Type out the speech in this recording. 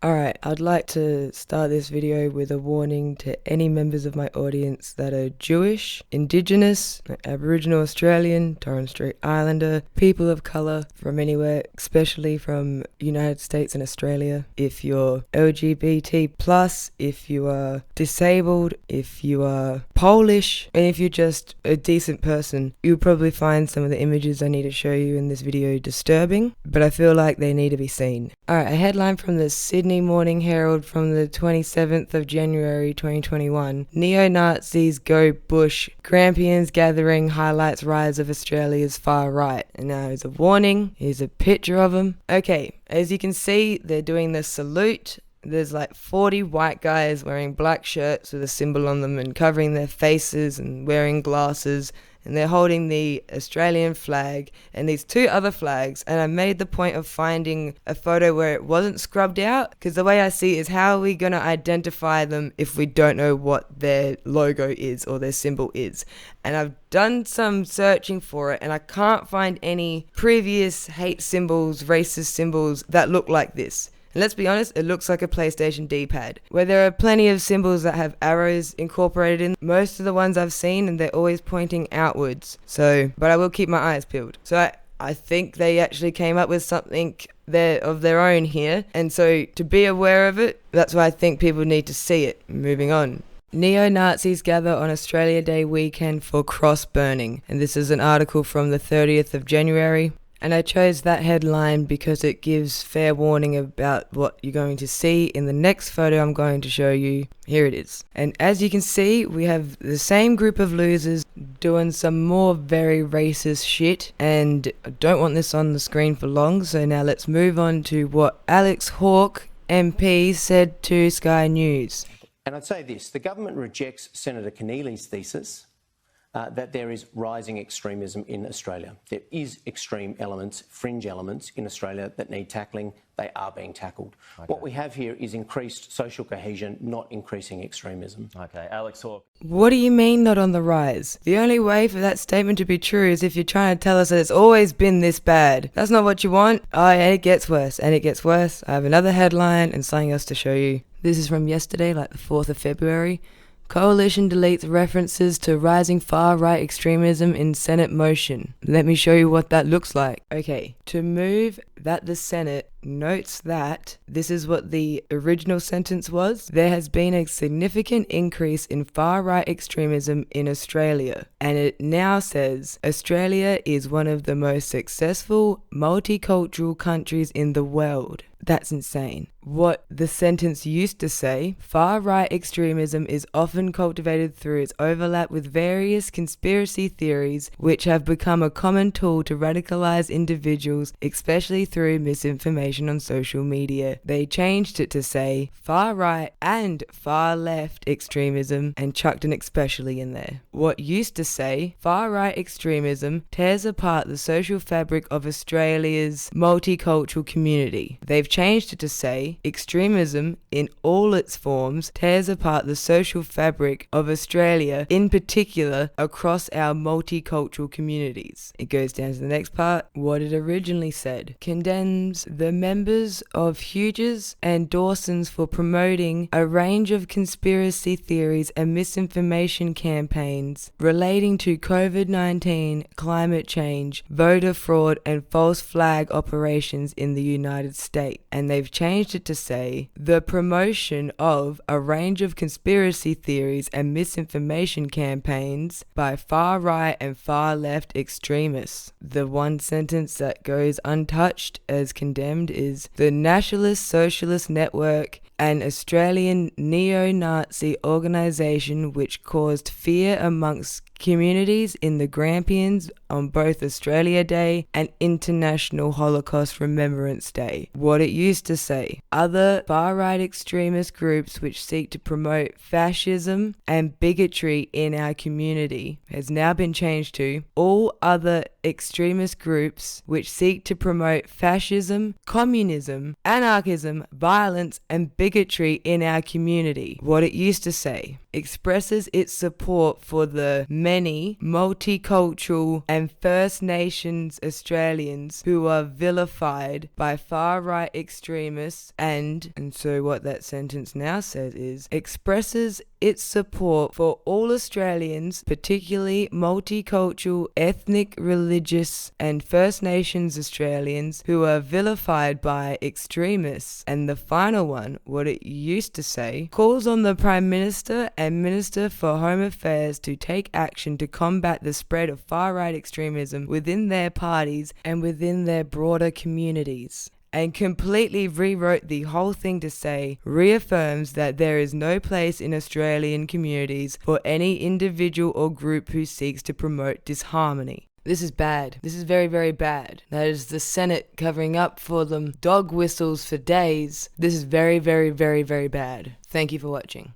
Alright, I'd like to start this video with a warning to any members of my audience that are Jewish, Indigenous, Aboriginal Australian, Torres Strait Islander, people of colour from anywhere, especially from United States and Australia. If you're LGBT+, if you are disabled, if you are Polish, and if you're just a decent person, you'll probably find some of the images I need to show you in this video disturbing, but I feel like they need to be seen. Alright, a headline from the Sydney Morning Herald from the 27th of January 2021. Neo-Nazis go bush. Grampians gathering highlights rise of Australia's far right. And now here's a warning. Here's a picture of them. Okay, as you can see, they're doing the salute. There's like 40 white guys wearing black shirts with a symbol on them and covering their faces and wearing glasses. And they're holding the Australian flag and these two other flags, and I made the point of finding a photo where it wasn't scrubbed out, because the way I see it is, how are we going to identify them if we don't know what their logo is or their symbol is? And I've done some searching for it and I can't find any previous hate symbols, racist symbols that look like this. And let's be honest, it looks like a PlayStation D-pad, where there are plenty of symbols that have arrows incorporated in. Most of the ones I've seen, and they're always pointing outwards. But I will keep my eyes peeled. So I think they actually came up with something of their own here. And so to be aware of it, that's why I think people need to see it. Moving on. Neo-Nazis gather on Australia Day weekend for cross burning. And this is an article from the 30th of January. And I chose that headline because it gives fair warning about what you're going to see in the next photo I'm going to show you. Here it is. And as you can see, we have the same group of losers doing some more very racist shit. And I don't want this on the screen for long, so now let's move on to what Alex Hawke, MP, said to Sky News. And I'd say this, the government rejects Senator Keneally's thesis that there is rising extremism in Australia. There is extreme elements, fringe elements in Australia that need tackling. They are being tackled. Okay. What we have here is increased social cohesion, not increasing extremism. Okay, Alex Hawke. What do you mean not on the rise? The only way for that statement to be true is if you're trying to tell us that it's always been this bad. That's not what you want. Oh, and it gets worse, and it gets worse. I have another headline and something else to show you. This is from yesterday, like the 4th of February. Coalition deletes references to rising far-right extremism in Senate motion. Let me show you what that looks like. Okay, to move that the Senate notes that, this is what the original sentence was, there has been a significant increase in far-right extremism in Australia. And it now says, Australia is one of the most successful multicultural countries in the world. That's insane. What the sentence used to say, far-right extremism is often cultivated through its overlap with various conspiracy theories which have become a common tool to radicalize individuals, especially through misinformation on social media. They changed it to say far-right and far-left extremism and chucked an especially in there. What used to say far-right extremism tears apart the social fabric of Australia's multicultural community. They've changed it to say extremism in all its forms tears apart the social fabric of Australia, in particular across our multicultural communities. It goes down to the next part. What it originally said condemns the members of Hughes and Dawson's for promoting a range of conspiracy theories and misinformation campaigns relating to COVID-19, climate change, voter fraud and false flag operations in the United States. And they've changed it to say the promotion of a range of conspiracy theories and misinformation campaigns by far-right and far-left extremists. The one sentence that goes untouched as condemned is the Nationalist Socialist Network, an Australian neo-Nazi organisation which caused fear amongst communities in the Grampians on both Australia Day and International Holocaust Remembrance Day. What it used to say, other far-right extremist groups which seek to promote fascism and bigotry in our community has now been changed to all other extremist groups which seek to promote fascism, communism, anarchism, violence and bigotry in our community. What it used to say, expresses its support for the many multicultural and First Nations Australians who are vilified by far-right extremists and so what that sentence now says is, expresses its support for all Australians, particularly multicultural, ethnic, religious, and First Nations Australians who are vilified by extremists. And the final one, what it used to say, calls on the Prime Minister and Minister for Home Affairs to take action to combat the spread of far-right extremism within their parties and within their broader communities. And completely rewrote the whole thing to say, reaffirms that there is no place in Australian communities for any individual or group who seeks to promote disharmony. This is bad. This is very, very bad. That is the Senate covering up for them dog whistles for days. This is very, very, very, very bad. Thank you for watching.